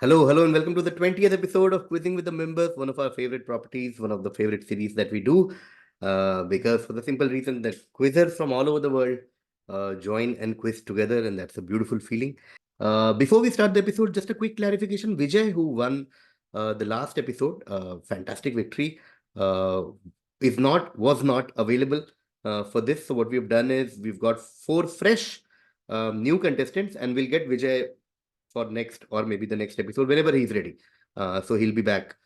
Hello, and welcome to the 20th episode of Quizzing with the Members, one of our favorite properties, one of the favorite series that we do. Because for the simple reason that quizzers from all over the world join and quiz together, and that's a beautiful feeling. Before we start the episode, just a quick clarification. Vijay, who won the last episode, fantastic victory, was not available for this. So what we've done is we've got four fresh new contestants, and we'll get Vijay for next or maybe the next episode whenever he's ready. So he'll be back.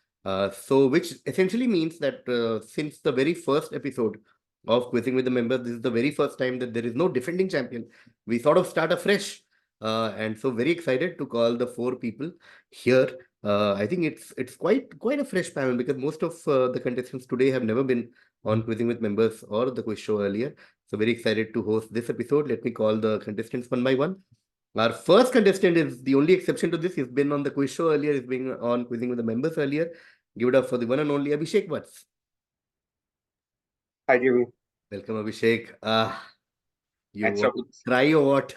So which essentially means that since the very first episode of Quizzing with the Members, this is the very first time that there is no defending champion. We sort of start afresh. And so very excited to call the four people here. I think it's quite a fresh panel because most of the contestants today have never been on Quizzing with Members or the quiz show earlier. So very excited to host this episode. Let me call the contestants one by one. Our first contestant is the only exception to this. He's been on the quiz show earlier. He's been on Quizzing with the Members earlier. Give it up for the one and only Abhishek Watts. Hi, Jimmy. Welcome, Abhishek. You Thanks want for to cry or what?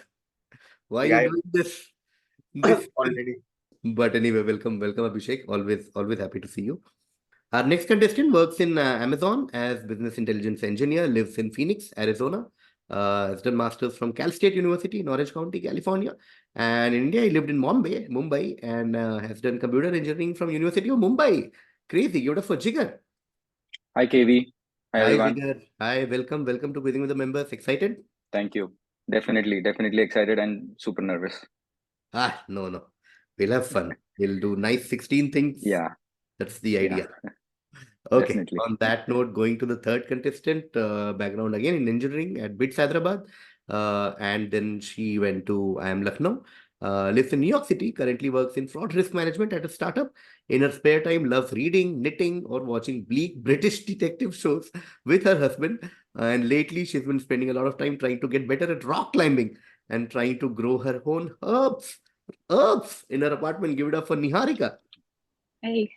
Why are Yeah, you doing this? already. But anyway, welcome, Abhishek. Always happy to see you. Our next contestant works in Amazon as business intelligence engineer, lives in Phoenix, Arizona, has done masters from Cal State University in Orange County, California. And in India, he lived in Mumbai, and has done computer engineering from University of Mumbai. Crazy. Give it up for Jigar. Hi, KV. Hi, Hi, everyone. Jigar. Hi, welcome to Quizzing with the Members. Excited? Thank you. Definitely excited and super nervous. No. We'll have fun. We'll do nice 16 things. Yeah. That's the idea. Yeah. Okay. Definitely. On that note, going to the third contestant, background again in engineering at BITS Hyderabad. And then she went to IIM Lucknow. Lives in New York City, currently works in fraud risk management at a startup. In her spare time, loves reading, knitting, or watching bleak British detective shows with her husband. And lately, she's been spending a lot of time trying to get better at rock climbing and trying to grow her own herbs in her apartment. Give it up for Neehaarika. Hey,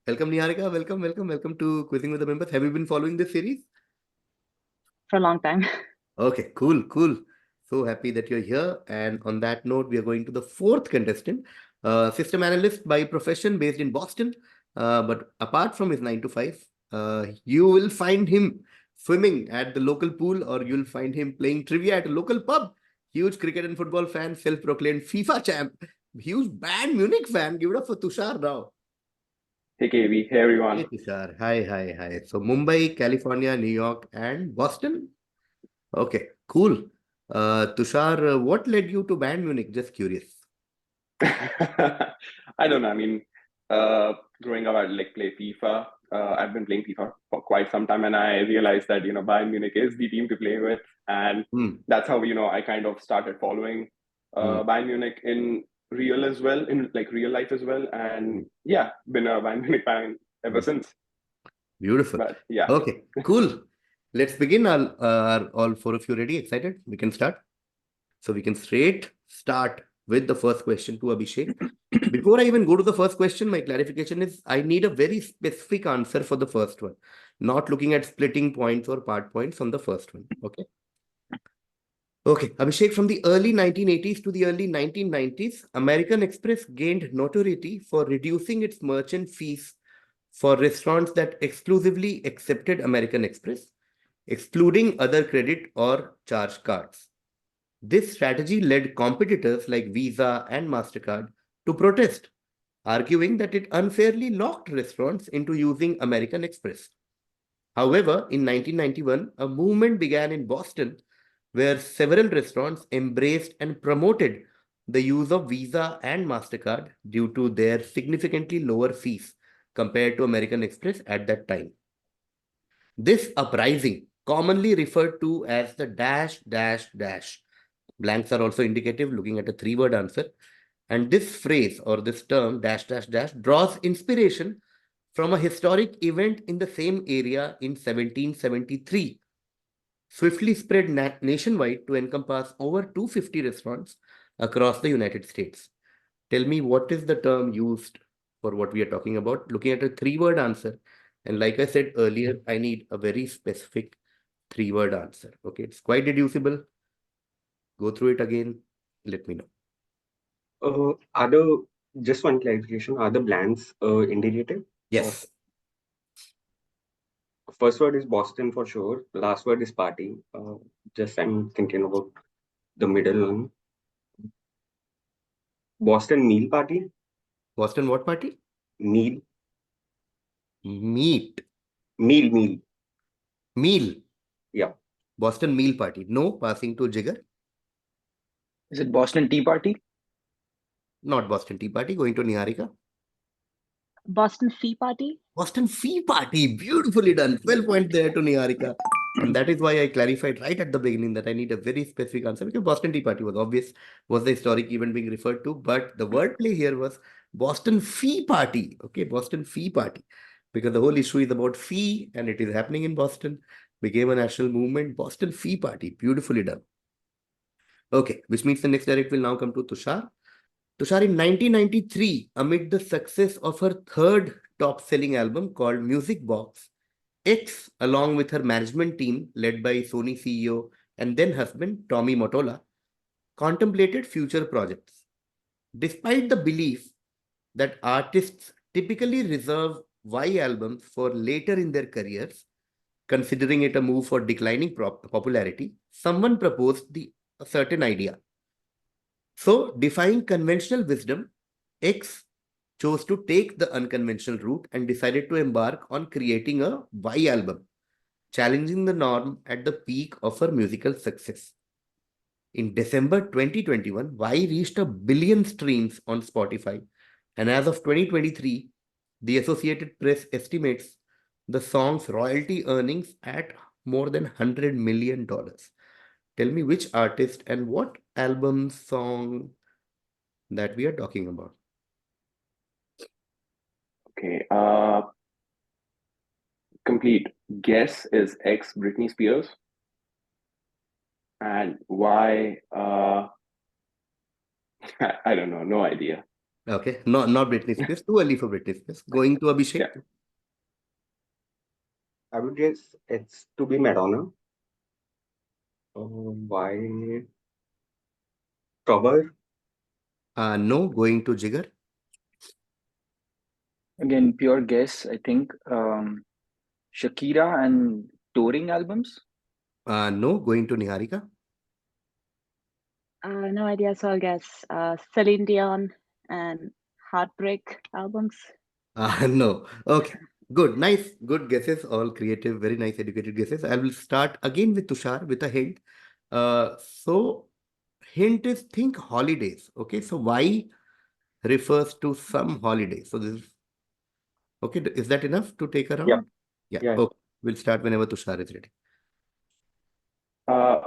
Welcome, Neehaarika. Welcome to Quizzing with the Members. Have you been following this series? for a long time. Okay, cool. So happy that you're here. And on that note, we are going to the fourth contestant, system analyst by profession based in Boston. But apart from his 9 to 5, you will find him swimming at the local pool, or you'll find him playing trivia at a local pub. Huge cricket and football fan, self-proclaimed FIFA champ, huge Bayern Munich fan. Give it up for Tushar now. Hey, KV. Hey, everyone. Hey, Tushar. Hi. So Mumbai, California, New York, and Boston. Okay, cool. Tushar, what led you to Bayern Munich? Just curious. I don't know. I mean, growing up, I'd play FIFA. I've been playing FIFA for quite some time, and I realized that Bayern Munich is the team to play with, and that's how I kind of started following Bayern Munich in real as well, in real life as well, and yeah, been a Bayern Munich fan ever since. Beautiful. But yeah. Okay, cool. Let's begin. Are all four of you ready? Excited? We can start. So we can straight start with the first question to Abhishek. Before I even go to the first question, my clarification is I need a very specific answer for the first one, not looking at splitting points or part points on the first one. Okay. Okay, Abhishek, from the early 1980s to the early 1990s, American Express gained notoriety for reducing its merchant fees for restaurants that exclusively accepted American Express, excluding other credit or charge cards. This strategy led competitors like Visa and MasterCard to protest, arguing that it unfairly locked restaurants into using American Express. However, in 1991, a movement began in Boston where several restaurants embraced and promoted the use of Visa and MasterCard due to their significantly lower fees compared to American Express at that time. This uprising, commonly referred to as the dash, blanks are also indicative, looking at a three-word answer. And this phrase or this term, dash, draws inspiration from a historic event in the same area in 1773. Swiftly spread nationwide to encompass over 250 restaurants across the United States. Tell me, what is the term used for what we are talking about? Looking at a three-word answer. And like I said earlier, I need a very specific three-word answer. Okay, it's quite deducible. Go through it again. Let me know. Other Just one clarification. Are the blanks indicative? Yes. First word is Boston for sure. Last word is party. Just I'm thinking about the middle one. Boston meal party. Boston what party? Meal. Meat. Meal. Meal. Yeah. Boston meal party. No, passing to Jigar. Is it Boston Tea Party? Not Boston Tea Party. Going to Neehaarika. Boston Fee Party. Boston Fee Party. Beautifully done. 12 points there to Neehaarika. And that is why I clarified right at the beginning that I need a very specific answer, because Boston Tea Party was obvious, was the historic event being referred to. But the wordplay here was Boston Fee Party. Okay, Boston Fee Party. Because the whole issue is about fee and it is happening in Boston. Became a national movement. Boston Fee Party. Beautifully done. Okay, which means the next direct will now come to Tushar. Tushar, in 1993, amid the success of her third top-selling album called Music Box, X, along with her management team led by Sony CEO and then husband Tommy Mottola, contemplated future projects. Despite the belief that artists typically reserve Y albums for later in their careers, considering it a move for declining popularity, someone proposed a certain idea. So, defying conventional wisdom, X chose to take the unconventional route and decided to embark on creating a Y album, challenging the norm at the peak of her musical success. In December 2021, Y reached 1 billion streams on Spotify, and as of 2023, the Associated Press estimates the song's royalty earnings at more than $100 million. Tell me which artist and what album song that we are talking about. Okay. Complete guess is X Britney Spears. And why? I don't know. No idea. Okay, not Britney Spears. Too early for Britney Spears. Going to Abhishek. Yeah. I would guess it's to be Madonna. Why? Cover? No, going to Jigar. Again, pure guess. I think Shakira and touring albums. No, going to Neehaarika. No idea. So I'll guess Celine Dion and Heartbreak albums. No. Okay. Good. Nice. Good guesses. All creative, very nice, educated guesses. I will start again with Tushar with a hint. So hint is think holidays. Okay. So why refers to some holiday. So this is okay. Is that enough to take around? Yeah. Yeah. Yeah. Okay. We'll start whenever Tushar is ready.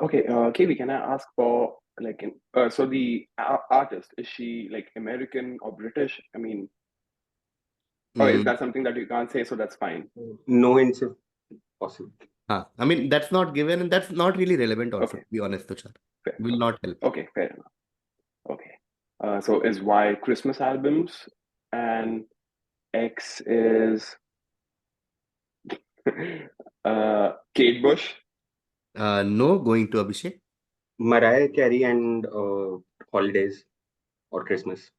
Okay. KV, can I ask for like so the artist, is she like American or British? I mean, or is that something that you can't say? So that's fine. No hints if possible. I mean, that's not given and that's not really relevant also, Okay. to be honest, Tushar. Fair. Will not help. Okay, fair enough. Okay. So is Y Christmas albums and X is Kate Bush? No, going to Abhishek. Mariah Carey and holidays or Christmas.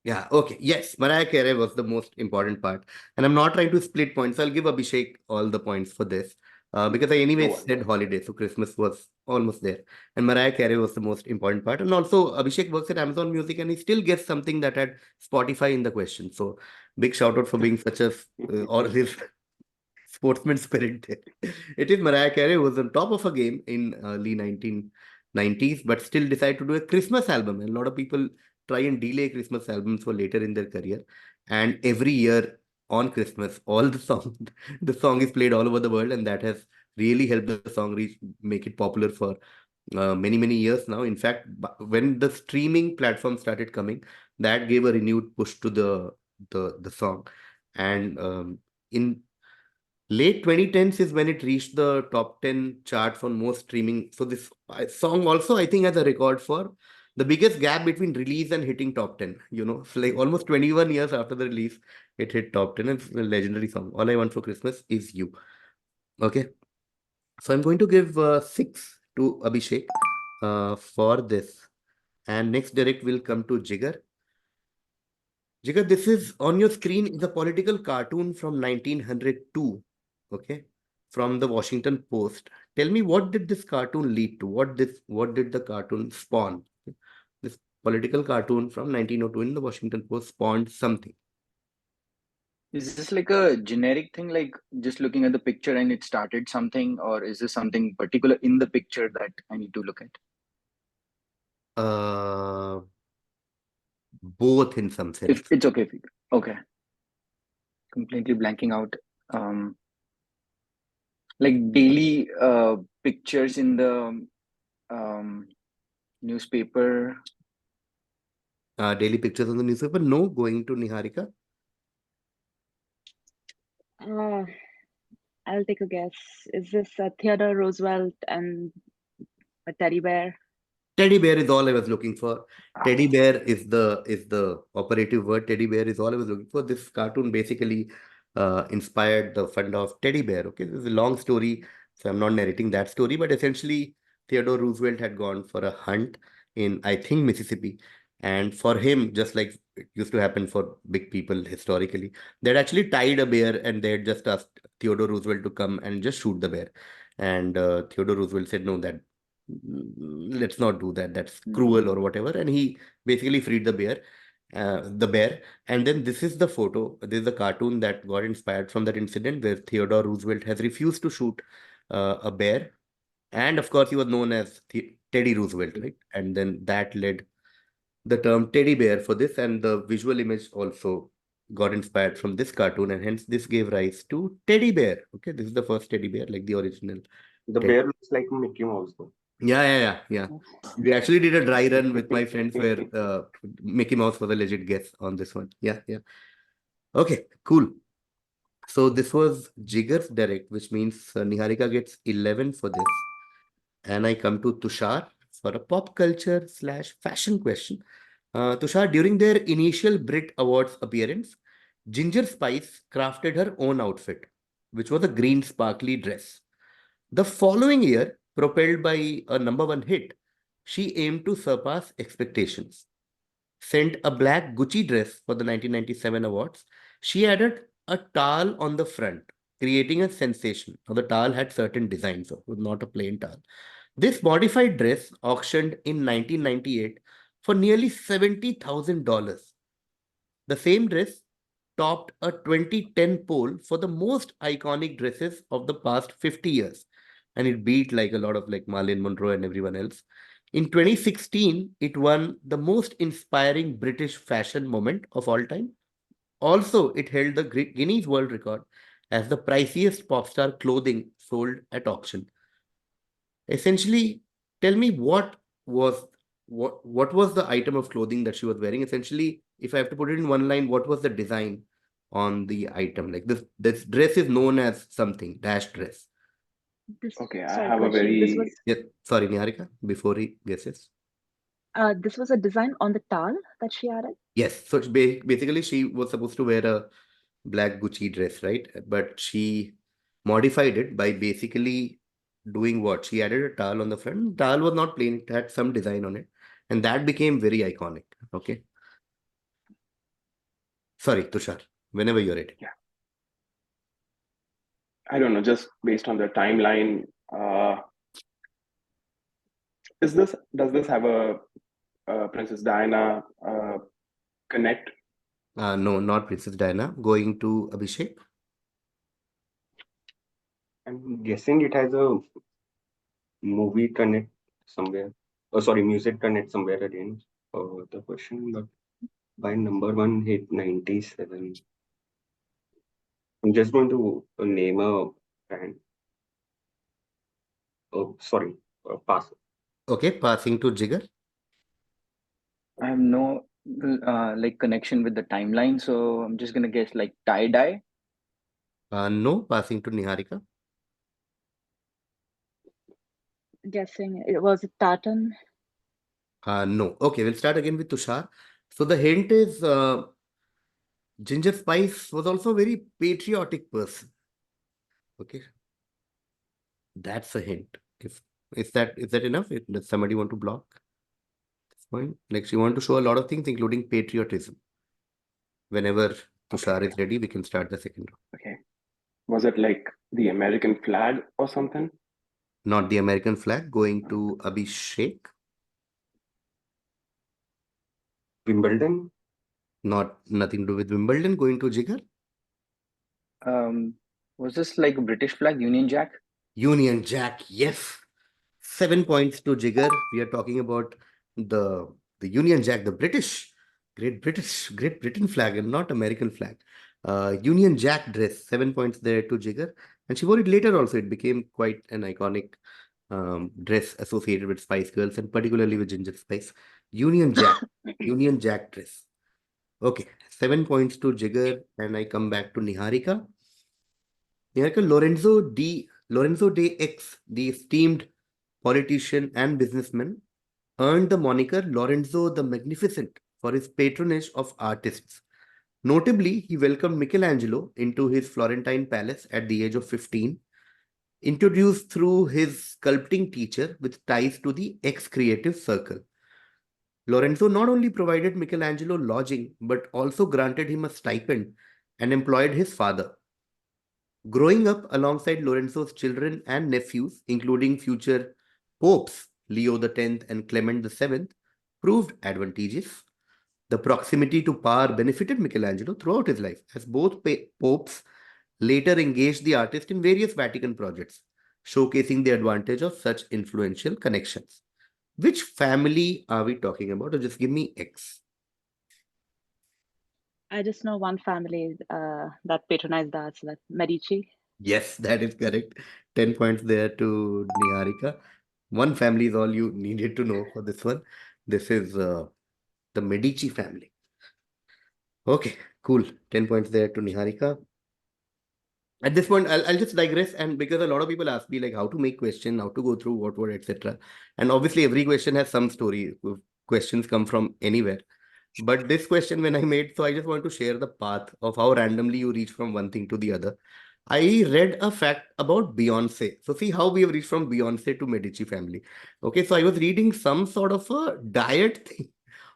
Yeah, okay. Yes, Mariah Carey was the most important part. And I'm not trying to split points. I'll give Abhishek all the points for this. Because I anyway said holiday, so Christmas was almost there. And Mariah Carey was the most important part. And also, Abhishek works at Amazon Music and he still gets something that had Spotify in the question. So, big shout out for being such a, or his sportsman spirit there. It is Mariah Carey who was on top of her game in early 1990s, but still decided to do a Christmas album. And a lot of people try and delay Christmas albums for later in their career. And every year on Christmas, all the song is played all over the world, and that has really helped the song make it popular for many years now. In fact, when the streaming platform started coming, that gave a renewed push to the song. And in late 2010s is when it reached the top 10 charts on most streaming. So this song also, I think, has a record for the biggest gap between release and hitting top 10. You know, so like almost 21 years after the release, it hit top 10. It's a legendary song. All I Want for Christmas Is You. Okay. So I'm going to give 6 to Abhishek for this. And next direct will come to Jigar. Jigar, this is on your screen is a political cartoon from 1902, okay, from the Washington Post. Tell me, what did this cartoon lead to? What did the cartoon spawn? This political cartoon from 1902 in the Washington Post spawned something. Is this like a generic thing, like just looking at the picture and it started something, or is this something particular in the picture that I need to look at? Uh, both in some If sense. it's okay, okay, completely blanking out. Like daily pictures in the newspaper. Daily pictures on the newspaper. No, going to Neehaarika. I'll take a guess. Is this Theodore Roosevelt and a teddy bear? Teddy bear is all I was looking for. Teddy bear is the operative word. Teddy bear is all I was looking for. This cartoon basically inspired the fund of teddy bear. Okay, this is a long story, so I'm not narrating that story. But essentially, Theodore Roosevelt had gone for a hunt in, I think, Mississippi, and for him, just like it used to happen for big people historically, they'd actually tied a bear and they had just asked Theodore Roosevelt to come and just shoot the bear. And Theodore Roosevelt said, no, that let's not do that, that's cruel or whatever, and he basically freed the bear. And then this is the photo, this is the cartoon that got inspired from that incident where Theodore Roosevelt has refused to shoot a bear, and of course he was known as Teddy Roosevelt, right? And then that led the term teddy bear for this, and the visual image also got inspired from this cartoon, and hence this gave rise to teddy bear. Okay, this is the first teddy bear, like the original. The bear looks like Mickey Mouse though. Yeah. We actually did a dry run with my friends where Mickey Mouse was a legit guess on this one. Yeah. Okay, cool. So this was Jigar's direct, which means Neehaarika gets 11 for this. And I come to Tushar for a pop culture / fashion question. Tushar, during their initial Brit Awards appearance, Ginger Spice crafted her own outfit, which was a green sparkly dress. The following year, propelled by a #1 hit, she aimed to surpass expectations. Sent a black Gucci dress for the 1997 awards. She added a towel on the front, creating a sensation. Now, the towel had certain designs, so it was not a plain towel. This modified dress auctioned in 1998 for nearly $70,000. The same dress topped a 2010 poll for the most iconic dresses of the past 50 years. And it beat like a lot of like Marilyn Monroe and everyone else. In 2016, it won the most inspiring British fashion moment of all time. Also, it held the Guinness World Record as the priciest pop star clothing sold at auction. Essentially, tell me was what was the item of clothing that she was wearing? Essentially, if I have to put it in one line, what was the design on the item? Like this dress is known as something dash dress. Okay, I Sorry, have a question. This was very Sorry, Neehaarika, before he guesses. this was a design on the towel that she added. Yes, so basically she was supposed to wear a black Gucci dress, right? But she modified it by basically doing what? She added a towel on the front. The towel was not plain, it had some design on it. And that became very iconic. Okay. Sorry, Tushar, whenever you're ready. yeah. I don't know, just based on the timeline. Does this have a Princess Diana connect? No, not Princess Diana. Going to Abhishek. I'm guessing it has a movie connect somewhere. Oh, sorry, music connect somewhere again. The question, but by #1 hit 97. I'm just going to name a band. Oh, sorry, pass. Okay, passing to Jigar. I have no like connection with the timeline, so I'm just gonna guess like tie dye. No, passing to Neehaarika. Guessing it was a tartan. No. Okay, we'll start again with Tushar. So the hint is Ginger Spice was also a very patriotic person. Okay, that's a hint. If is that enough? Does somebody want to block this point? Like she wanted to show a lot of things, including patriotism. Whenever Tushar is ready, we can start the second round. Okay. Was it like the American flag or something? Not the American flag. Going to Abhishek. Wimbledon? Nothing to do with Wimbledon. Going to Jigar. Was this like a British flag, Union Jack? Union Jack. Yes. 7 points to Jigar. We are talking about the Union Jack, the Great Britain flag, and not American flag. Union Jack dress. 7 points there to Jigar, and she wore it later also. It became quite an iconic dress associated with Spice Girls and particularly with Ginger Spice. Union Jack, Union Jack dress. Okay, 7 points to Jigar, and I come back to Neehaarika. Neehaarika, Lorenzo de X, the esteemed politician and businessman, earned the moniker Lorenzo the Magnificent for his patronage of artists. Notably, he welcomed Michelangelo into his Florentine palace at the age of 15, introduced through his sculpting teacher with ties to the X-Creative Circle. Lorenzo not only provided Michelangelo lodging, but also granted him a stipend and employed his father. Growing up alongside Lorenzo's children and nephews, including future popes Leo X and Clement VII, proved advantageous. The proximity to power benefited Michelangelo throughout his life, as both popes later engaged the artist in various Vatican projects, showcasing the advantage of such influential connections. Which family are we talking about? Or just give me X. I just know one family that patronized the arts, that Medici. Yes, that is correct. 10 points there to Neehaarika. One family is all you needed to know for this one. This is the Medici family. Okay, cool. 10 points there to Neehaarika. At this point, I'll just digress, and because a lot of people ask me like how to make question, how to go through what word, etc. And obviously every question has some story. Questions come from anywhere. But this question when I made, so I just want to share the path of how randomly you reach from one thing to the other. I read a fact about Beyonce. So see how we have reached from Beyonce to Medici family. Okay, so I was reading some sort of a diet thing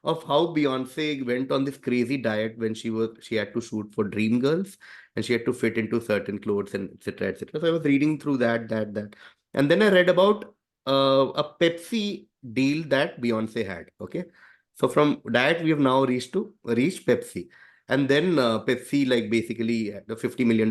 of how Beyonce went on this crazy diet when she had to shoot for Dreamgirls and she had to fit into certain clothes and etc. etc. So I was reading through that. And then I read about a Pepsi deal that Beyonce had. Okay. So from diet, we have now reached Pepsi. And then Pepsi like basically had a $50 million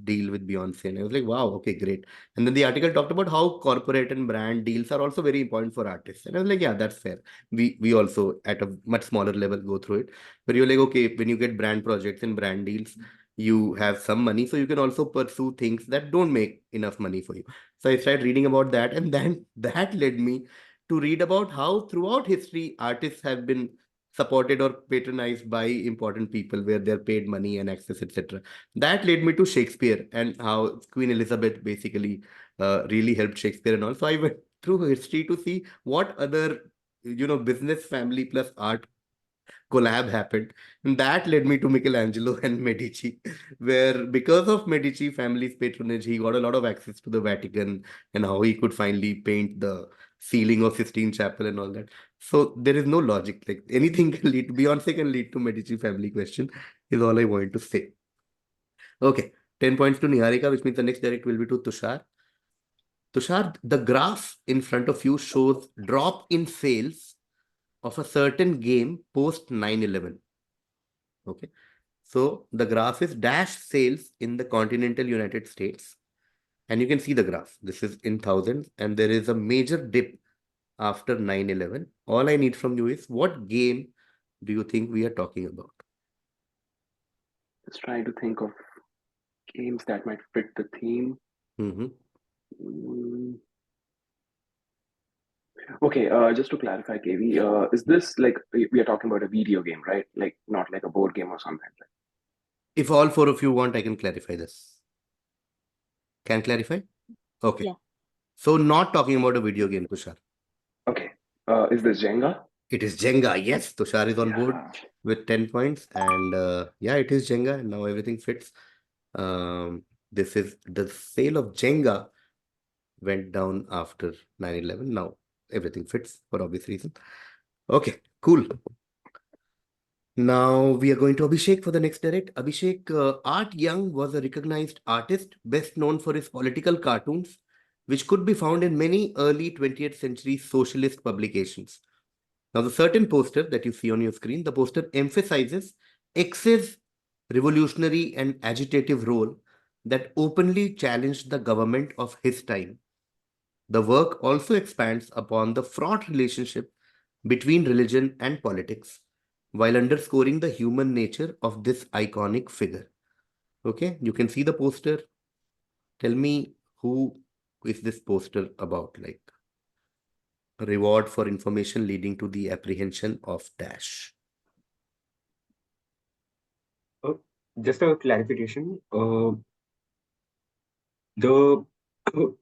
deal with Beyonce. And I was like, wow, okay, great. And then the article talked about how corporate and brand deals are also very important for artists. And I was like, yeah, that's fair. We also at a much smaller level go through it. But you're like, okay, when you get brand projects and brand deals, you have some money. So you can also pursue things that don't make enough money for you. So I started reading about that. And then that led me to read about how throughout history, artists have been supported or patronized by important people where they're paid money and access, etc. That led me to Shakespeare and how Queen Elizabeth basically really helped Shakespeare and all. So I went through history to see what other, business, family plus art collab happened. And that led me to Michelangelo and Medici, where because of Medici family's patronage, he got a lot of access to the Vatican and how he could finally paint the ceiling of Sistine Chapel and all that. So there is no logic. Like anything can lead to Beyonce can lead to Medici family question is all I wanted to say. Okay. 10 points to Neehaarika, which means the next direct will be to Tushar. Tushar, the graph in front of you shows drop in sales of a certain game post 9/11. Okay. So the graph is dash sales in the continental United States. And you can see the graph. This is in thousands. And there is a major dip after 9/11. All I need from you is what game do you think we are talking about? Just trying to think of games that might fit the theme. Mm-hmm. Okay, just to clarify, KV, is this like we are talking about a video game, right? Like not like a board game or something? If all four of you want, I can clarify this. Can clarify? Okay. Yeah. So not talking about a video game, Tushar. Okay. Is this Jenga? It is Jenga. Yes, Tushar is on board Yeah. with 10 points. And yeah, it is Jenga. And now everything fits. This is the sale of Jenga went down after 9/11. Now everything fits for obvious reason. Okay, cool. Now we are going to Abhishek for the next direct. Abhishek, Art Young was a recognized artist, best known for his political cartoons, which could be found in many early 20th century socialist publications. Now, the certain poster that you see on your screen, the poster emphasizes X's revolutionary and agitative role that openly challenged the government of his time. The work also expands upon the fraught relationship between religion and politics, while underscoring the human nature of this iconic figure. Okay, you can see the poster. Tell me, who is this poster about? Like, a reward for information leading to the apprehension of Dash. Just a clarification. The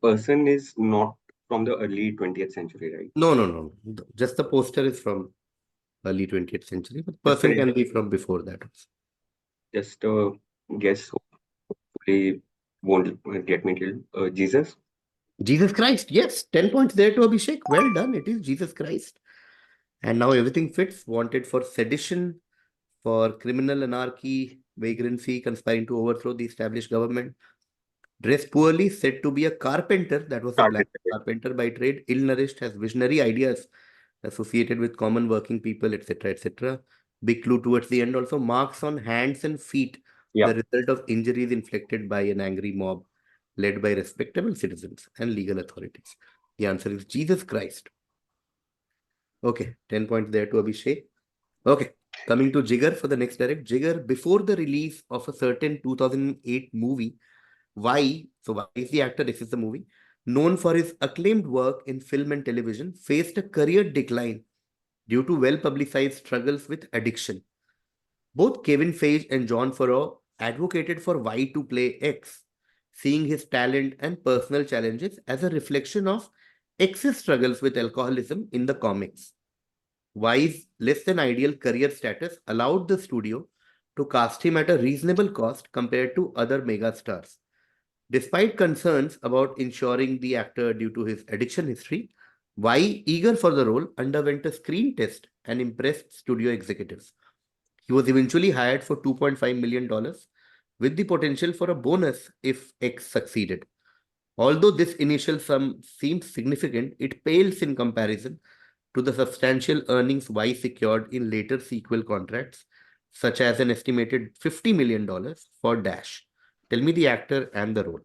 person is not from the early 20th century, right? No. Just the poster is from early 20th century, but person can be from before that also. Just a guess. Hopefully, won't get me killed. Jesus. Jesus Christ. Yes, 10 points there to Abhishek. Well done. It is Jesus Christ. And now everything fits. Wanted for sedition, for criminal anarchy, vagrancy, conspiring to overthrow the established government. Dressed poorly, said to be a carpenter. That was the plan. Carpenter by trade, ill-nourished, has visionary ideas associated with common working people, etc., etc. Big clue towards the end also, marks on hands and feet, the result of injuries inflicted by an angry mob led by respectable citizens and legal authorities. The answer is Jesus Christ. Okay, 10 points there to Abhishek. Okay, coming to Jigar for the next direct. Jigar, before the release of a certain 2008 movie, why is the actor, this is the movie, known for his acclaimed work in film and television, faced a career decline due to well-publicized struggles with addiction. Both Kevin Feige and John Favreau advocated for Y to play X, seeing his talent and personal challenges as a reflection of X's struggles with alcoholism in the comics. Y's less than ideal career status allowed the studio to cast him at a reasonable cost compared to other megastars. Despite concerns about insuring the actor due to his addiction history, Y, eager for the role, underwent a screen test and impressed studio executives. He was eventually hired for $2.5 million with the potential for a bonus if X succeeded. Although this initial sum seemed significant, it pales in comparison to the substantial earnings Y secured in later sequel contracts, such as an estimated $50 million for Dash. Tell me the actor and the role.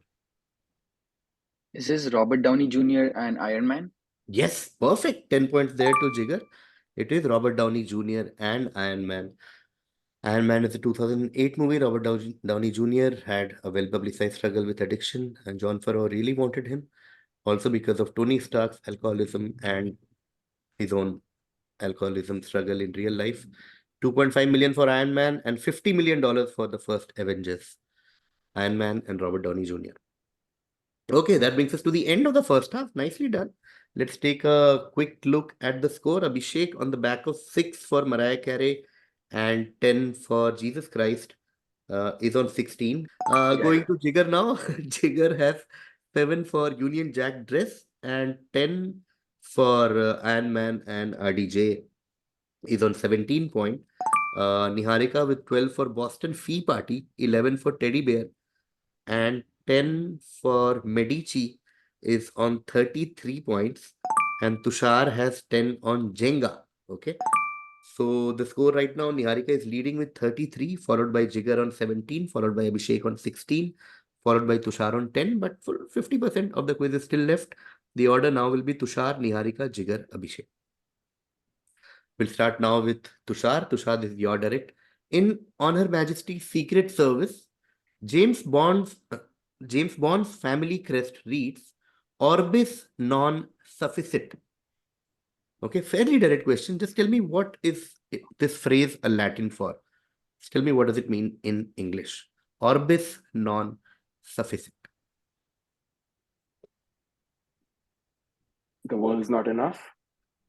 Is this Robert Downey Jr. and Iron Man? Yes, perfect. 10 points there to Jigar. It is Robert Downey Jr. and Iron Man. Iron Man is a 2008 movie. Robert Downey Jr. had a well-publicized struggle with addiction, and John Favreau really wanted him, also because of Tony Stark's alcoholism and his own alcoholism struggle in real life. 2.5 million for Iron Man and $50 million for the first Avengers. Iron Man and Robert Downey Jr. Okay, that brings us to the end of the first half. Nicely done. Let's take a quick look at the score. Abhishek on the back of 6 for Mariah Carey and 10 for Jesus Christ is on 16. Going to Jigar now. Jigar has 7 for Union Jack Dress and 10 for Iron Man and RDJ is on 17 point. Neehaarika with 12 for Boston Fee Party, 11 for Teddy Bear, and 10 for Medici is on 33 points. And Tushar has 10 on Jenga. Okay. So the score right now, Neehaarika is leading with 33, followed by Jigar on 17, followed by Abhishek on 16, followed by Tushar on 10. But for 50% of the quiz is still left. The order now will be Tushar, Neehaarika, Jigar, Abhishek. We'll start now with Tushar. Tushar, this is your direct. In On Her Majesty's Secret Service, James Bond's family crest reads Orbis non sufficit. Okay, fairly direct question. Just tell me, what is this phrase a Latin for? Just tell me, what does it mean in English? Orbis non sufficit. The world is not enough.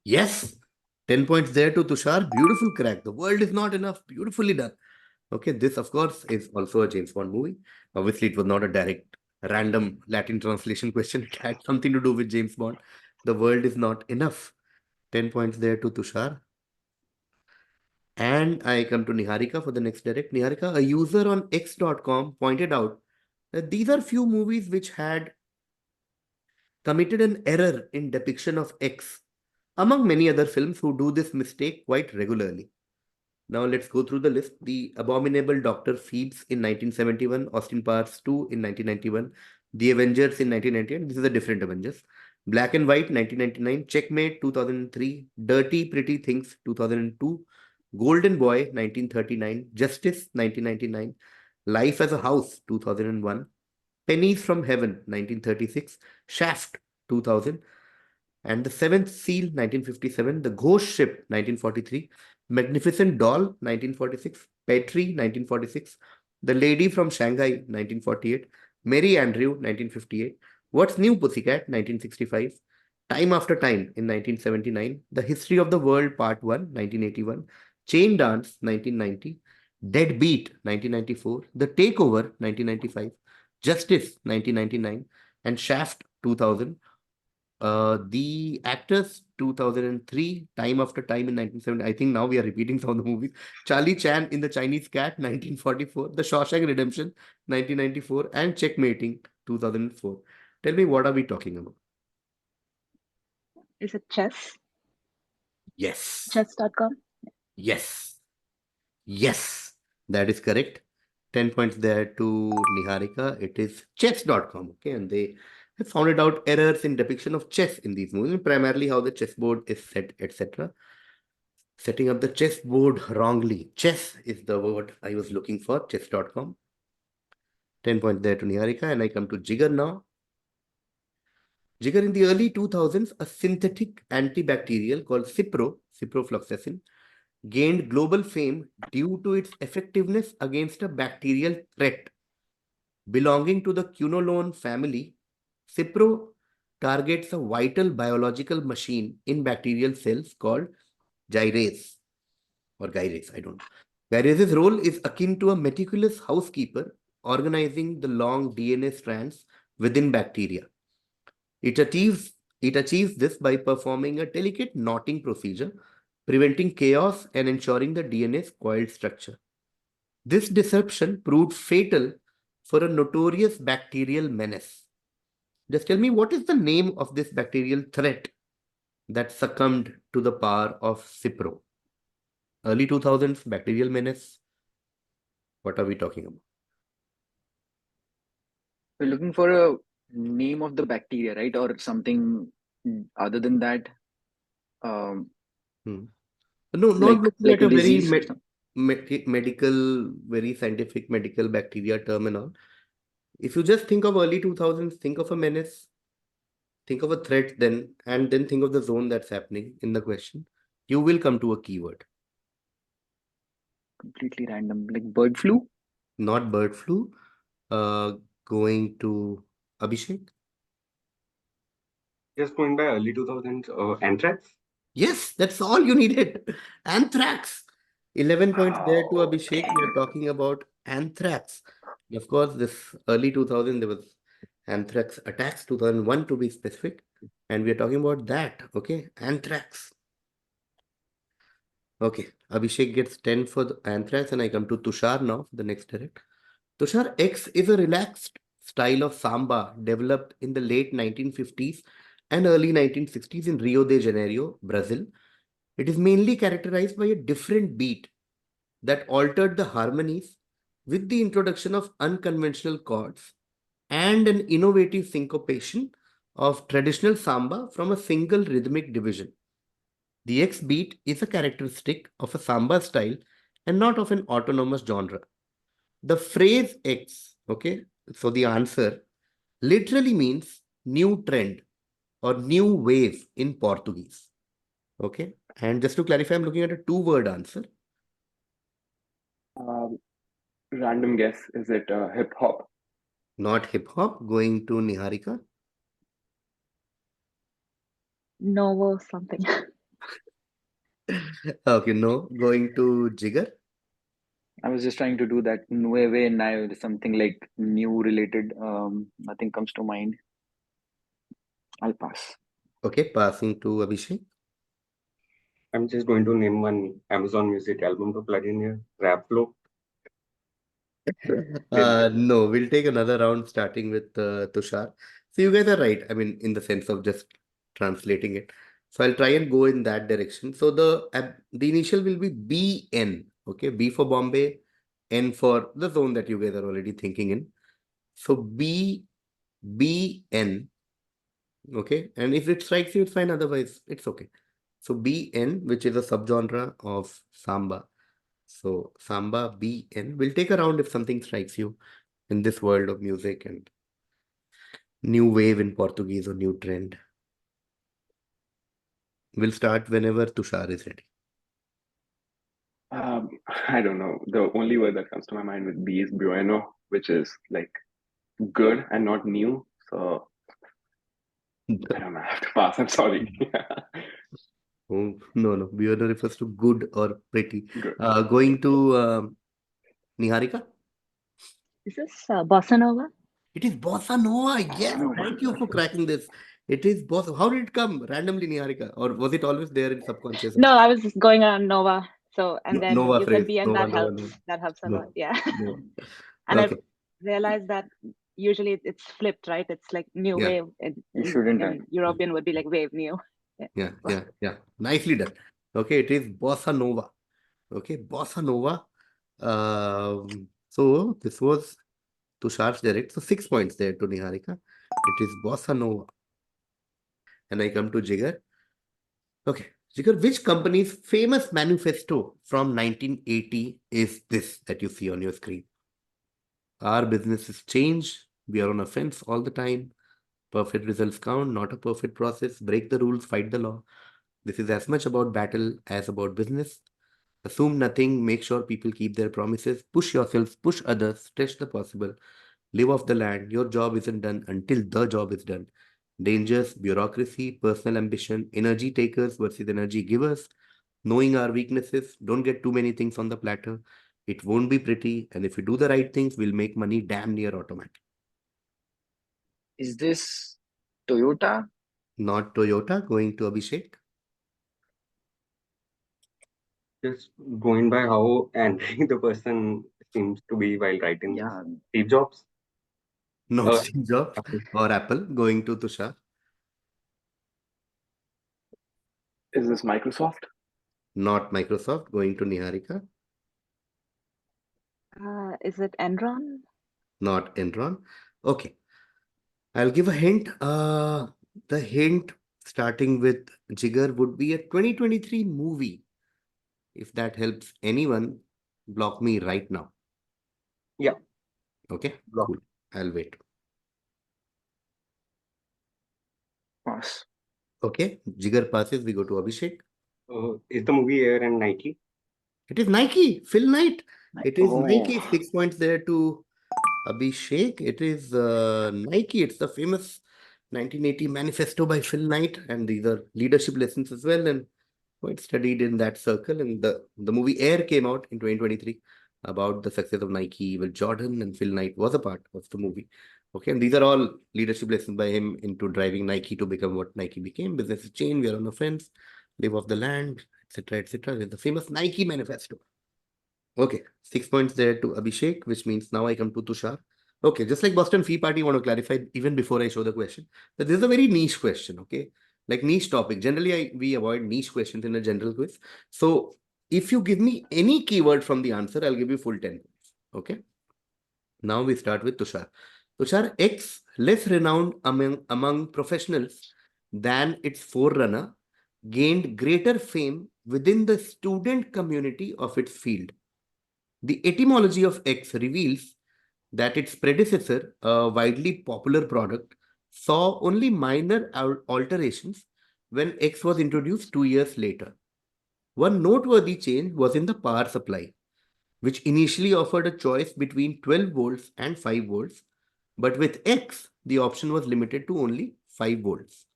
Yes. 10 points there to Tushar. Beautiful crack. The world is not enough. Beautifully done. Okay, this of course is also a James Bond movie. Obviously, it was not a direct random Latin translation question. It had something to do with James Bond. The world is not enough. 10 points there to Tushar. And I come to Neehaarika for the next direct. Neehaarika, a user on X.com pointed out that these are few movies which had committed an error in depiction of X, among many other films who do this mistake quite regularly. Now let's go through the list. The Abominable Dr. Phoebes in 1971, Austin Powers 2 in 1991, The Avengers in 1998. This is a different Avengers. Black and White 1999, Checkmate 2003, Dirty Pretty Things 2002, Golden Boy 1939, Justice 1999, Life as a House 2001, Pennies from Heaven 1936, Shaft 2000, and The Seventh Seal 1957, The Ghost Ship 1943, Magnificent Doll 1946, Petrie 1946, The Lady from Shanghai 1948, Mary Andrew 1958, What's New Pussycat 1965, Time After Time in 1979, The History of the World Part 1 1981, Chain Dance 1990, Dead Beat 1994, The Takeover 1995, Justice 1999, and Shaft 2000. The Actors 2003, Time After Time in 1970. I think now we are repeating some of the movies. Charlie Chan in The Chinese Cat 1944, The Shawshank Redemption 1994, and Checkmating 2004. Tell me, what are we talking about? Is it chess? Yes. Chess.com? Yes. Yes. That is correct. 10 points there to Neehaarika. It is chess.com. Okay. And they have found out errors in depiction of chess in these movies, primarily how the chessboard is set, etc. Setting up the chessboard wrongly. Chess is the word I was looking for, chess.com. 10 points there to Neehaarika. And I come to Jigar now. Jigar, in the early 2000s, a synthetic antibacterial called ciprofloxacin, gained global fame due to its effectiveness against a bacterial threat. Belonging to the quinolone family, Cipro targets a vital biological machine in bacterial cells called gyrase or gyrase, I don't know. Gyrase's role is akin to a meticulous housekeeper organizing the long DNA strands within bacteria. It achieves this by performing a delicate knotting procedure, preventing chaos and ensuring the DNA's coiled structure. This disruption proved fatal for a notorious bacterial menace. Just tell me, what is the name of this bacterial threat that succumbed to the power of Cipro? Early 2000s, bacterial menace. What are we talking about? We're looking for a name of the bacteria, right? Or something other than that. No, not looking at a a very disease. medical, very scientific medical bacteria term and all. If you just think of early 2000s, think of a menace, think of a threat then, and then think of the zone that's happening in the question, you will come to a keyword. Completely random, like bird flu? Not bird flu. Going to Abhishek. Just going by early 2000s, anthrax? Yes, that's all you needed. Anthrax. 11 points there to Abhishek. We are talking about anthrax. Of course, this early 2000, there was anthrax attacks, 2001 to be specific. And we are talking about that. Okay, anthrax. Okay, Abhishek gets 10 for the anthrax, and I come to Tushar now for the next direct. Tushar, X is a relaxed style of samba developed in the late 1950s and early 1960s in Rio de Janeiro, Brazil. It is mainly characterized by a different beat that altered the harmonies with the introduction of unconventional chords and an innovative syncopation of traditional samba from a single rhythmic division. The X beat is a characteristic of a samba style and not of an autonomous genre. The phrase X, okay, so the answer literally means new trend or new wave in Portuguese. Okay, and just to clarify, I'm looking at a two-word answer. Random guess, is it hip hop? Not hip hop. Going to Neehaarika. Novo something. Okay, no. Going to Jigar. I was just trying to do that nueve now, something like new related. Nothing comes to mind. I'll pass. Okay, passing to Abhishek. I'm just going to name one Amazon Music album to plug in here. Rap Flow. No, we'll take another round starting with Tushar. So you guys are right. I mean, in the sense of just translating it. So I'll try and go in that direction. So the initial will be BN. Okay, B for Bombay, N for the zone that you guys are already thinking in. So BN. Okay, and if it strikes you, it's fine. Otherwise, it's okay. So BN, which is a subgenre of samba. So samba BN. We'll take a round if something strikes you in this world of music and new wave in Portuguese or new trend. We'll start whenever Tushar is ready. I don't know. The only word that comes to my mind with B is bueno, which is like good and not new. So I don't know. I have to pass. I'm sorry. Oh, no. Bueno refers to good or pretty. Good. Going to Neehaarika. Is this Bossa Nova? It is Bossa Nova. Yes, Nova. thank you for cracking this. It is Bossa. How did it come randomly, Neehaarika? Or was it always there in subconscious? No, I was just going on Nova. So, and then Nova you phrase. said B, and Nova, that Nova, helps. Nova. That helps a No. lot. Yeah. No. And Okay. I realized that usually it's flipped, right? It's like new Yeah. wave. You shouldn't In European would be like wave new. Yeah. Nicely done. Okay, it is Bossa Nova. Okay, Bossa Nova. So this was Tushar's direct. So 6 points there to Neehaarika. It is Bossa Nova. And I come to Jigar. Okay, Jigar, which company's famous manifesto from 1980 is this that you see on your screen? Our businesses change. We are on offense all the time. Perfect results count, not a perfect process. Break the rules, fight the law. This is as much about battle as about business. Assume nothing, make sure people keep their promises, push yourselves, push others, stretch the possible, live off the land. Your job isn't done until the job is done. Dangers, bureaucracy, personal ambition, energy takers versus energy givers, knowing our weaknesses, don't get too many things on the platter. It won't be pretty, and if we do the right things, we'll make money damn near automatic. Is this Toyota? Not Toyota, going to Abhishek. Just going by how angry the person seems to be while writing this. Yeah. Steve Jobs. Not Steve Jobs or Apple, going to Tushar. Is this Microsoft? Not Microsoft, going to Neehaarika. Is it Enron? Not Enron. Okay. I'll give a hint. The hint starting with Jigar would be a 2023 movie. If that helps anyone, block me right now. Yeah. Okay, Block. cool. I'll wait. Pass. Okay, Jigar passes. We go to Abhishek. Is the movie Air and Nike? It is Nike, Phil Knight. It is Oh. Nike. 6 points there to Abhishek. It is Nike. It's the famous 1980 manifesto by Phil Knight, and these are leadership lessons as well, and quite studied in that circle. And the movie Air came out in 2023 about the success of Nike with Jordan, and Phil Knight was a part of the movie. Okay, and these are all leadership lessons by him into driving Nike to become what Nike became. Business is change, we are on offense, live off the land, etc., etc. With the famous Nike manifesto. Okay, 6 points there to Abhishek, which means now I come to Tushar. Okay, just like Boston Fee Party, I want to clarify even before I show the question that this is a very niche question. Okay, like niche topic. Generally, we avoid niche questions in a general quiz. So if you give me any keyword from the answer, I'll give you full 10 points. Okay. Now we start with Tushar. Tushar, X, less renowned among professionals than its forerunner, gained greater fame within the student community of its field. The etymology of X reveals that its predecessor, a widely popular product, saw only minor alterations when X was introduced 2 years later. One noteworthy change was in the power supply, which initially offered a choice between 12 volts and 5 volts, but with X, the option was limited to only 5 volts.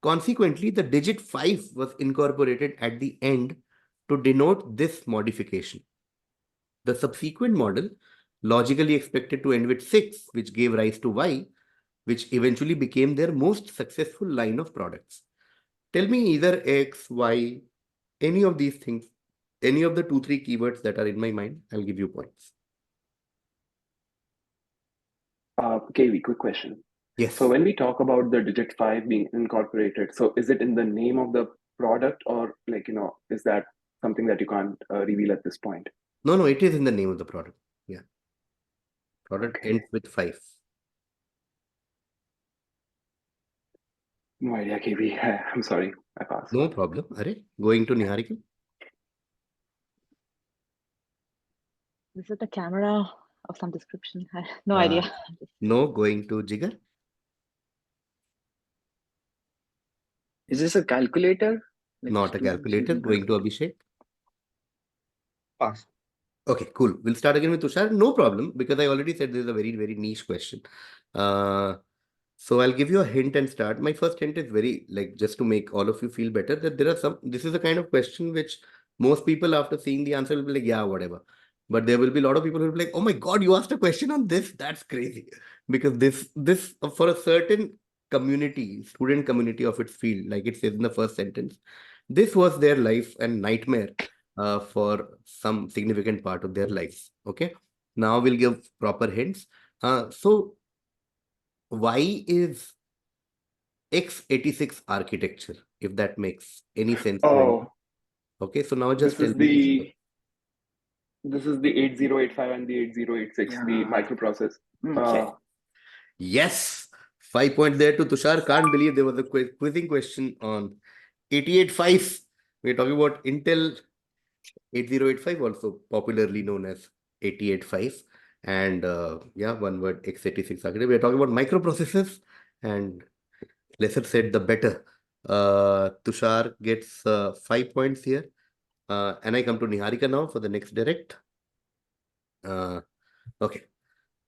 Consequently, the digit 5 was incorporated at the end to denote this modification. The subsequent model logically expected to end with 6, which gave rise to Y, which eventually became their most successful line of products. Tell me either X, Y, any of these things, any of the 2-3 keywords that are in my mind, I'll give you points. KV, quick question. Yes. So when we talk about the digit 5 being incorporated, so is it in the name of the product, or like, is that something that you can't reveal at this point? No, it is in the name of the product. Yeah. Product Okay. ends with 5. No idea, KV. I'm sorry, I passed. No problem. Going to Neehaarika. Is it a camera of some description? No idea. No, going to Jigar. Is this a calculator? Like Not a calculator. Going to Abhishek. Pass. Okay, cool. We'll start again with Tushar. No problem, because I already said this is a very, very niche question. So I'll give you a hint and start. My first hint is very, like, just to make all of you feel better, that this is a kind of question which most people after seeing the answer will be like, yeah, whatever. But there will be a lot of people who will be like, oh my God, you asked a question on this? That's crazy. Because this for a certain community, student community of its field, like it says in the first sentence, this was their life and nightmare for some significant part of their lives. Okay. Now we'll give proper hints. So why is x86 architecture, if that makes any sense to you? Oh, Okay, so now just this tell is me. this is the 8085 and the 8086, the Yeah. microprocess. Okay. Yes, 5 points there to Tushar. Can't believe there was a quizzing question on 8085. We're talking about Intel 8085, also popularly known as 8085. And yeah, one word, x86 architecture. We're talking about microprocessors, and lesser said, the better. Tushar gets 5 points here. And I come to Neehaarika now for the next direct. Okay.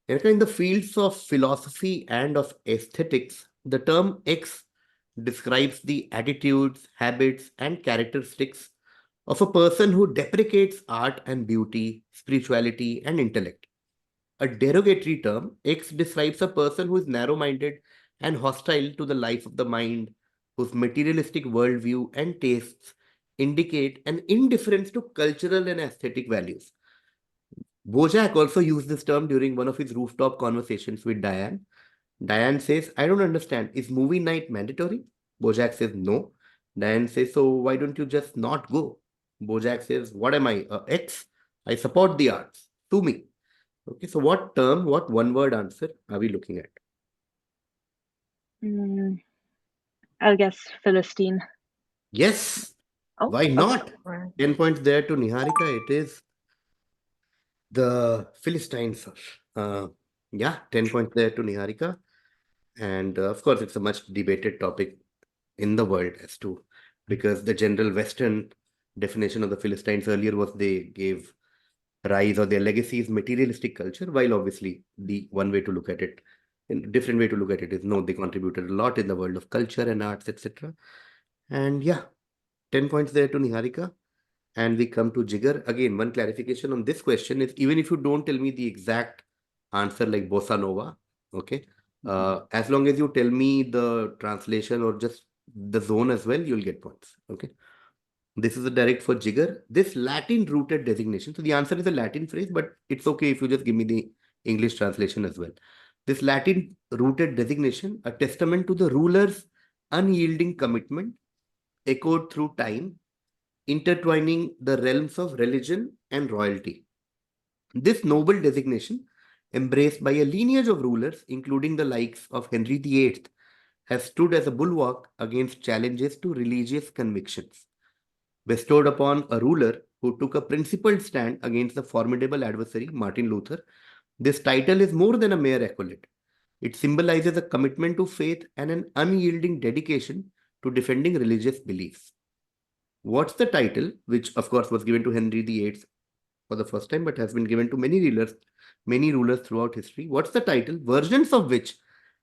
In the fields of philosophy and of aesthetics, the term X describes the attitudes, habits, and characteristics of a person who deprecates art and beauty, spirituality, and intellect. A derogatory term, X describes a person who is narrow-minded and hostile to the life of the mind, whose materialistic worldview and tastes indicate an indifference to cultural and aesthetic values. Bojack also used this term during one of his rooftop conversations with Diane. Diane says, I don't understand. Is movie night mandatory? Bojack says, no. Diane says, so why don't you just not go? Bojack says, what am I, X? I support the arts. To me. Okay, so what term, what one-word answer are we looking at? I'll guess Philistine. Yes. Oh, Why not? okay. 10 points there to Neehaarika. It is the Philistines. Yeah, 10 points there to Neehaarika. And of course, it's a much debated topic in the world as to, because the general Western definition of the Philistines earlier was they gave rise, or their legacy is materialistic culture, while obviously the one way to look at it, in different way to look at it is no, they contributed a lot in the world of culture and arts, etc. And yeah, 10 points there to Neehaarika. And we come to Jigar. Again, one clarification on this question is, even if you don't tell me the exact answer like Bossa Nova, okay, as long as you tell me the translation or just the zone as well, you'll get points. Okay. This is a direct for Jigar. This Latin-rooted designation. So the answer is a Latin phrase, but it's okay if you just give me the English translation as well. This Latin-rooted designation, a testament to the ruler's unyielding commitment, echoed through time, intertwining the realms of religion and royalty. This noble designation, embraced by a lineage of rulers, including the likes of Henry VIII, has stood as a bulwark against challenges to religious convictions. Bestowed upon a ruler who took a principled stand against the formidable adversary, Martin Luther, this title is more than a mere accolade. It symbolizes a commitment to faith and an unyielding dedication to defending religious beliefs. What's the title, which of course was given to Henry VIII for the first time, but has been given to many rulers throughout history? What's the title, versions of which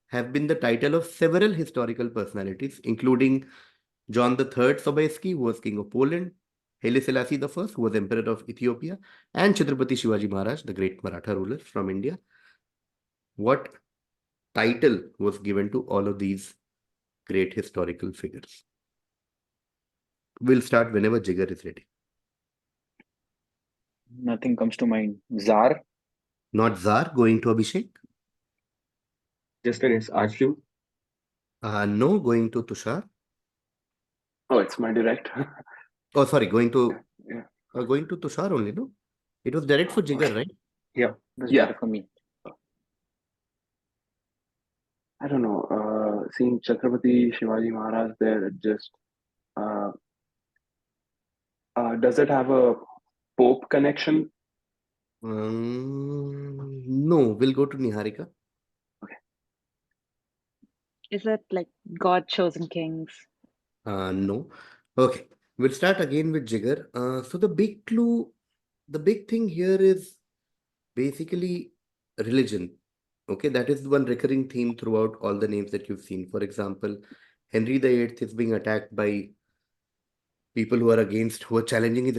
have been the title of several historical personalities, including John III Sobieski, who was king of Poland, Haile Selassie I, who was emperor of Ethiopia, and Chhatrapati Shivaji Maharaj, the great Maratha ruler from India. What title was given to all of these great historical figures? We'll start whenever Jigar is ready. Nothing comes to mind. Zar? Not Zar. Going to Abhishek. Just a guess. Arshim? No. Going to Tushar. Oh, it's my direct. Oh, sorry. Going to Yeah. going to Tushar only. No, it was direct for Jigar, right? Yeah. That's Yeah. better for me. I don't know. Seeing Chhatrapati Shivaji Maharaj there, it just does it have a Pope connection? No. We'll go to Neehaarika. Is it like God chosen kings? No. Okay. We'll start again with Jigar. So the big clue, the big thing here is basically religion. Okay, that is one recurring theme throughout all the names that you've seen. For example, Henry VIII is being attacked by people who are challenging his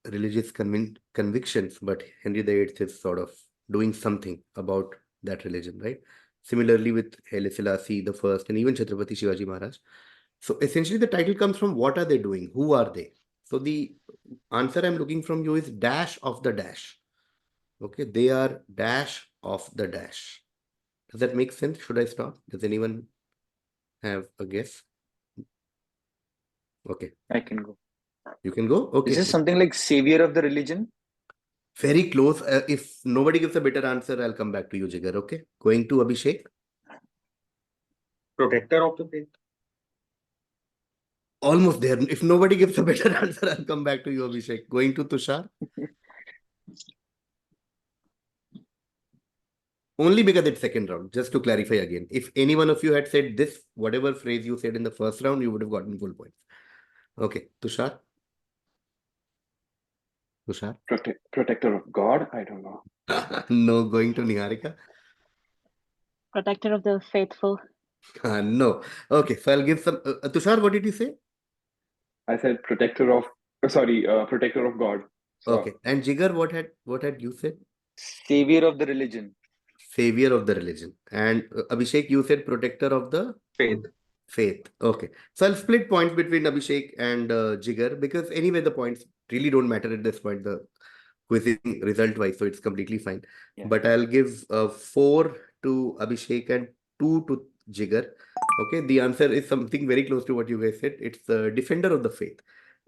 religious convictions, but Henry VIII is sort of doing something about that religion, right? Similarly with Haile Selassie the first and even Chhatrapati Shivaji Maharaj. So essentially the title comes from what are they doing? Who are they? So the answer I'm looking from you is dash of the dash. Okay, they are dash of the dash. Does that make sense? Should I stop? Does anyone have a guess? Okay, I can go. you can go. Okay, Is this something like savior of the religion? very close. If nobody gives a better answer, I'll come back to you, Jigar. Okay, going to Abhishek. Protector of the faith? Almost there. If nobody gives a better answer, I'll come back to you, Abhishek. Going to Tushar. Only because it's second round, just to clarify again. If any one of you had said this, whatever phrase you said in the first round, you would have gotten full points. Okay, Tushar. Tushar. Protector of God? I don't know. No, going to Neehaarika. Protector of the faithful. No. Okay, so I'll give some. Tushar, what did you say? I said protector of. Protector of God. So, Okay, and Jigar, what had you said? Savior of the religion. Savior of the religion. And Abhishek, you said protector of the Faith. faith. Okay, so I'll split points between Abhishek and Jigar because anyway the points really don't matter at this point. The quizzing result wise, so it's completely fine. Yeah. But I'll give 4 to Abhishek and 2 to Jigar. Okay, the answer is something very close to what you guys said. It's the defender of the faith.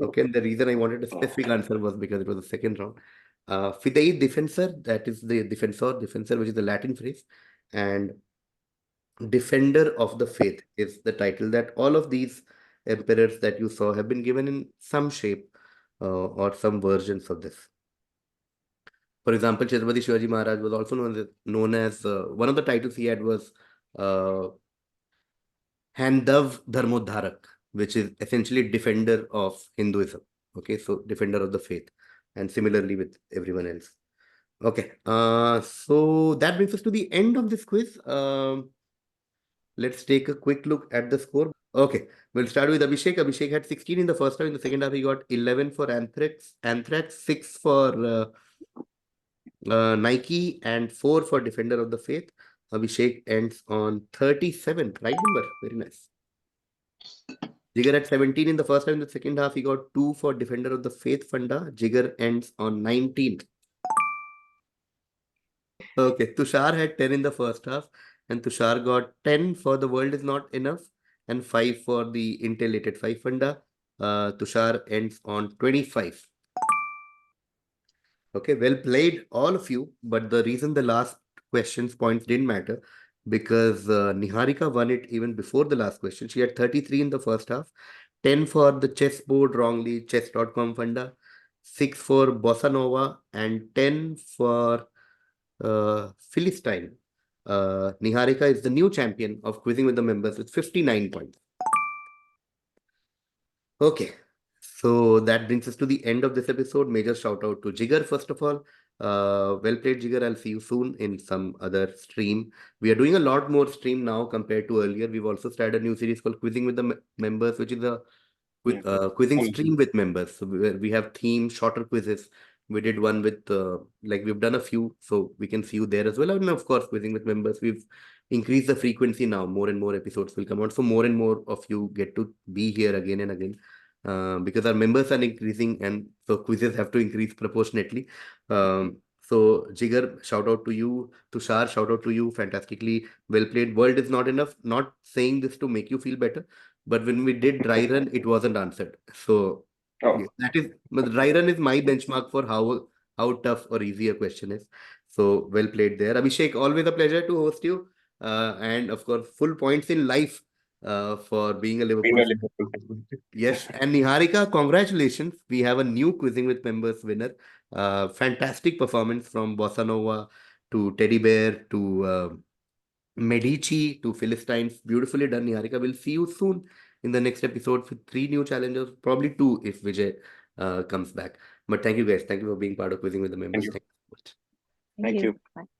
Okay, and the reason I wanted a specific answer was because it was the second round. Fidei defensor, that is the defensor, which is the Latin phrase, and defender of the faith is the title that all of these emperors that you saw have been given in some shape or some versions of this. For example, Chhatrapati Shivaji Maharaj was also known as one of the titles he had was Handav Dharmodharak, which is essentially defender of Hinduism. Okay, so defender of the faith, and similarly with everyone else. Okay, so that brings us to the end of this quiz. Let's take a quick look at the score. Okay, we'll start with Abhishek. Abhishek had 16 in the first half. In the second half, he got 11 for Anthrax, 6 for Nike, and 4 for Defender of the Faith. Abhishek ends on 37. Right number. Very nice. Jigar at 17 in the first half. In the second half, he got 2 for Defender of the Faith Funda. Jigar ends on 19. Okay, Tushar had 10 in the first half, and Tushar got 10 for The World Is Not Enough and 5 for the Intel 885 Funda. Tushar ends on 25. Okay, well played, all of you. But the reason the last question's points didn't matter because Neehaarika won it even before the last question. She had 33 in the first half, 10 for the chessboard wrongly, chess.com Funda, 6 for Bossa Nova, and 10 for Philistine. Neehaarika is the new champion of quizzing with the members with 59 points. Okay, so that brings us to the end of this episode. Major shout out to Jigar, first of all. Well played, Jigar. I'll see you soon in some other stream. We are doing a lot more stream now compared to earlier. We've also started a new series called Quizzing with the Members, which is a quizzing stream with members. So we have themed shorter quizzes. We did one with we've done a few, so we can see you there as well. And of course, quizzing with members, we've increased the frequency now. More and more episodes will come out, so more and more of you get to be here again and again. because our members are increasing, and so quizzes have to increase proportionately. So Jigar, shout out to you. Tushar, shout out to you. Fantastically well played. World is not enough. Not saying this to make you feel better, but when we did dry run, it wasn't answered. So Oh, that is, but dry run is my benchmark for how tough or easy a question is. So well played there. Abhishek, always a pleasure to host you. And of course, full points in life for being a Being Liverpool a fan. Liverpool fan. Yes, and Neehaarika, congratulations. We have a new Quizzing with Members winner. Fantastic performance from Bossa Nova to Teddy Bear to Medici to Philistines. Beautifully done, Neehaarika. We'll see you soon in the next episode with 3 new challengers, probably 2 if Vijay comes back. But thank you guys. Thank you for being part of Quizzing with the Thank Members. you. Thank you so much. Thank thank you. you. Bye.